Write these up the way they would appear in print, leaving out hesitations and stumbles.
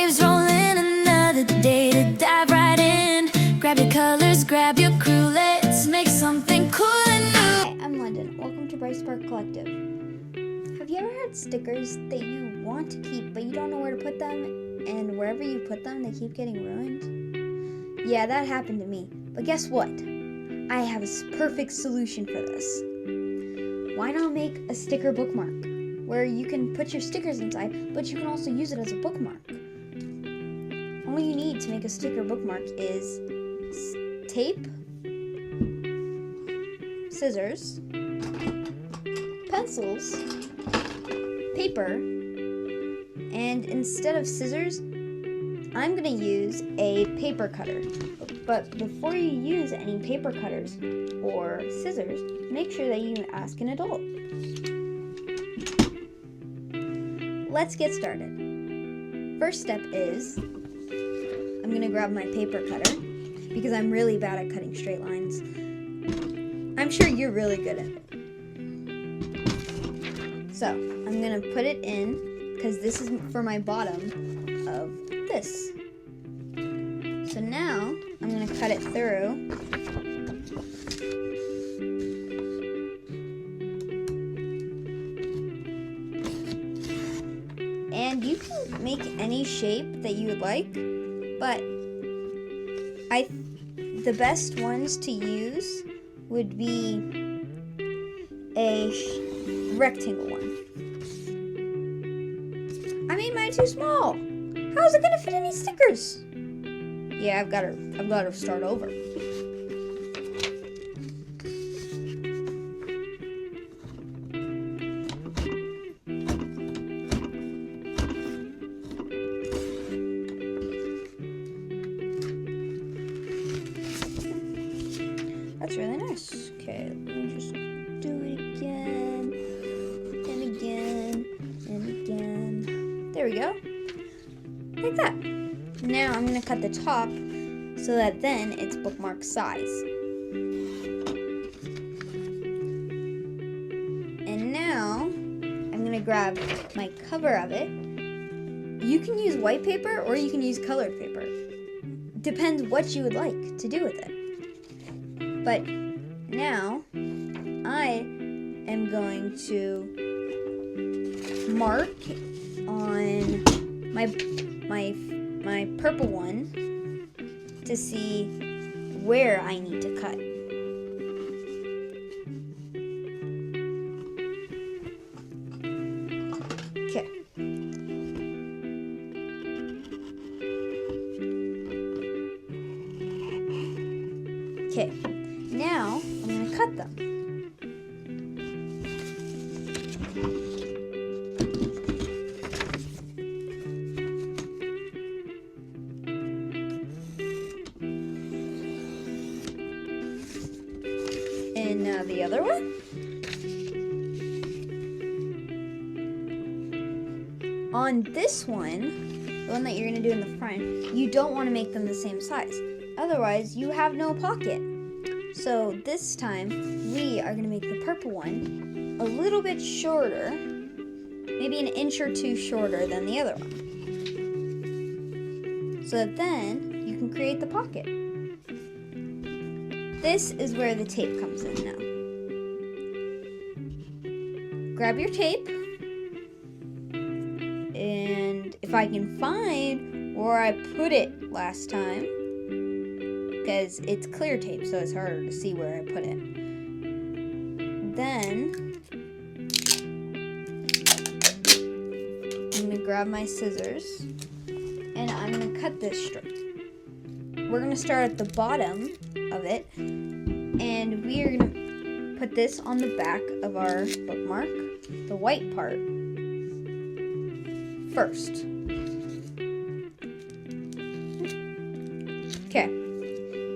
waves rolling, another day to dive right in. Grab your colors, grab your crew, let's make something cool and new. Hi, I'm London. Welcome to Bryce Park Collective. Have you ever had stickers that you want to keep, but you don't know where to put them, and wherever you put them, they keep getting ruined? Yeah, that happened to me. But guess what? I have a perfect solution for this. Why not make a sticker bookmark, where you can put your stickers inside, but you can also use it as a bookmark? All you need to make a sticker bookmark is tape, scissors, pencils, paper, and instead of scissors, I'm going to use a paper cutter. But before you use any paper cutters or scissors, make sure that you ask an adult. Let's get started. First step is, I'm going to grab my paper cutter because I'm really bad at cutting straight lines. I'm sure you're really good at it. So, I'm going to put it in because this is for my bottom of this. So now, I'm going to cut it through. And you can make any shape that you would like, but the best ones to use would be a rectangle one. I made mine too small. How is it gonna fit any stickers? Yeah, I've got to start over. That's really nice. Okay, let me just do it again, and again, and again. There we go. Like that. Now I'm going to cut the top so that then it's bookmark size. And now I'm going to grab my cover of it. You can use white paper or you can use colored paper. Depends what you would like to do with it. But now I am going to mark on my purple one to see where I need to cut. Okay. Okay. Now I'm going to cut them. And now the other one. On this one, the one that you're going to do in the front, you don't want to make them the same size. Otherwise, you have no pocket. So this time, we are going to make the purple one a little bit shorter, maybe an inch or two shorter than the other one. So that then you can create the pocket. This is where the tape comes in now. Grab your tape, and if I can find where I put it last time, because it's clear tape, so it's harder to see where I put it. Then, I'm going to grab my scissors, and I'm going to cut this strip. We're going to start at the bottom of it, and we are going to put this on the back of our bookmark, the white part, first. Okay.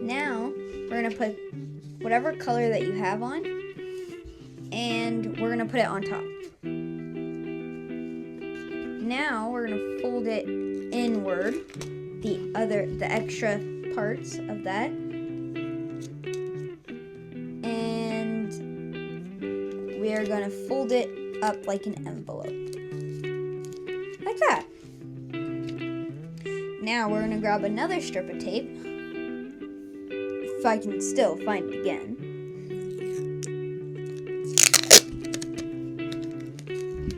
Now, we're going to put whatever color that you have on, and we're going to put it on top. Now, we're going to fold it inward, the extra parts of that, and we are going to fold it up like an envelope. Like that. Now we're gonna grab another strip of tape, if I can still find it again.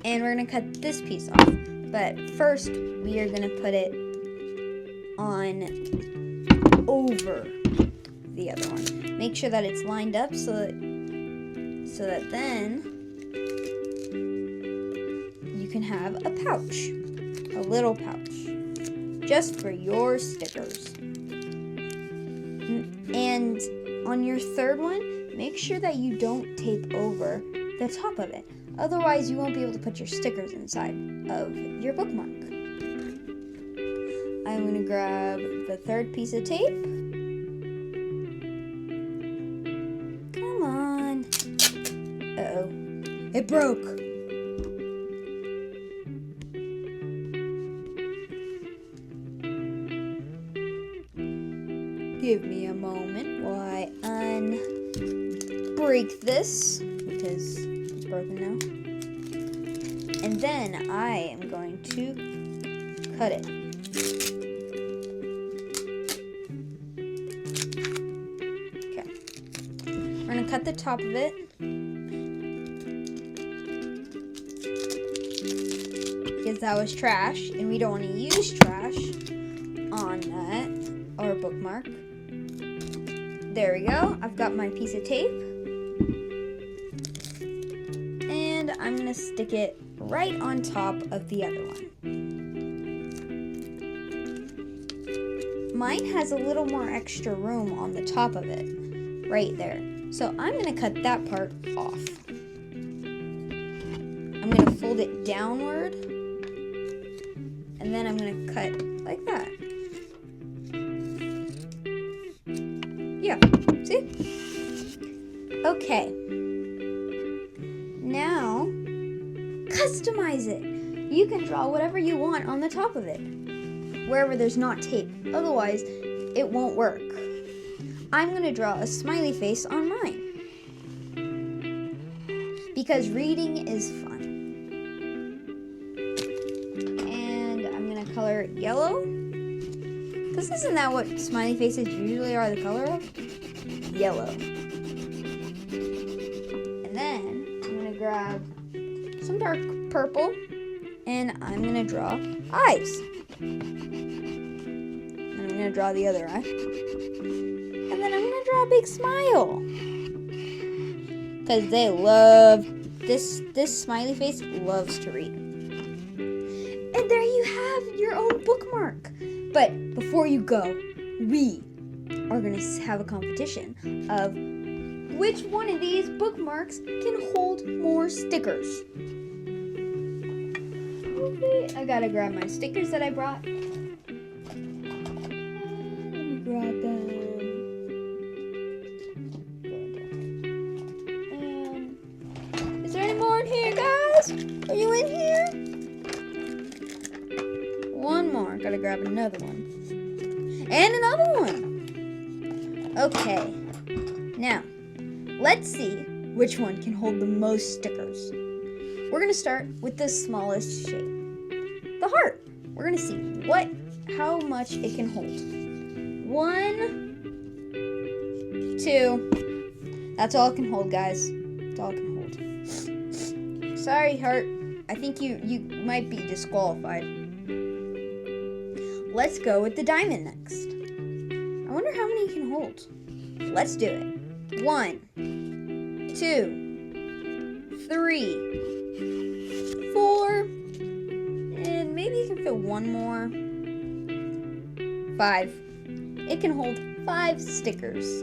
And we're gonna cut this piece off. But first, we are gonna put it on over the other one. Make sure that it's lined up so that then you can have a pouch, a little pouch, just for your stickers. And on your third one, make sure that you don't tape over the top of it. Otherwise, you won't be able to put your stickers inside of your bookmark. I'm going to grab the third piece of tape. Come on. Uh-oh. It broke. Give me a moment while I unbreak this, because it's broken now. And then I am going to cut it. Okay. We're going to cut the top of it. Because that was trash, and we don't want to use trash on that, or bookmark. There we go. I've got my piece of tape. And I'm going to stick it right on top of the other one. Mine has a little more extra room on the top of it, right there. So I'm going to cut that part off. I'm going to fold it downward, and then I'm going to cut like that. Yeah, see? Okay. Now, customize it. You can draw whatever you want on the top of it, wherever there's not tape. Otherwise, it won't work. I'm going to draw a smiley face on mine, because reading is fun. And I'm going to color it yellow, because isn't that what smiley faces usually are the color of? Yellow. And then I'm going to grab some dark purple, and I'm going to draw eyes. And I'm going to draw the other eye. And then I'm going to draw a big smile. Because they love, this smiley face loves to read. And there you have your own bookmark. But before you go, we are going to have a competition of which one of these bookmarks can hold more stickers. Okay, I gotta grab my stickers that I brought. Let me grab them. And is there any more in here, guys? Are you in here? One more. Gotta grab another one. And another one. Okay. Now, let's see which one can hold the most stickers. We're going to start with the smallest shape, the heart. We're going to see how much it can hold. 1, 2. That's all it can hold, guys. That's all it can hold. Sorry, heart. I think you might be disqualified. Let's go with the diamond next. I wonder how many it can hold. Let's do it. 1, 2, 3, 4, and maybe you can fit one more. 5. It can hold 5 stickers.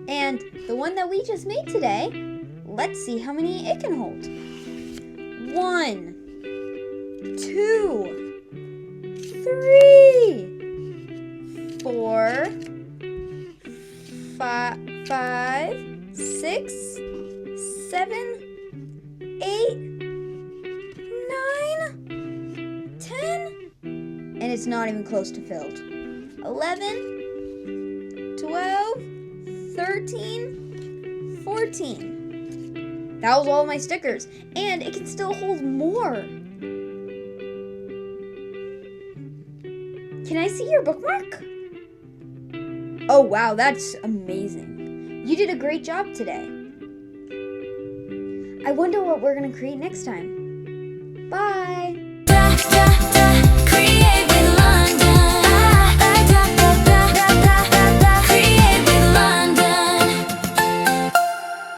And the one that we just made today, let's see how many it can hold. 1, 2, 3, 4, 5, 6, 7, 8, 9, 10, and it's not even close to filled. 11, 12, 13, 14. That was all my stickers, and it can still hold more. Can I see your bookmark? Oh wow, that's amazing. You did a great job today. I wonder what we're gonna create next time. Bye!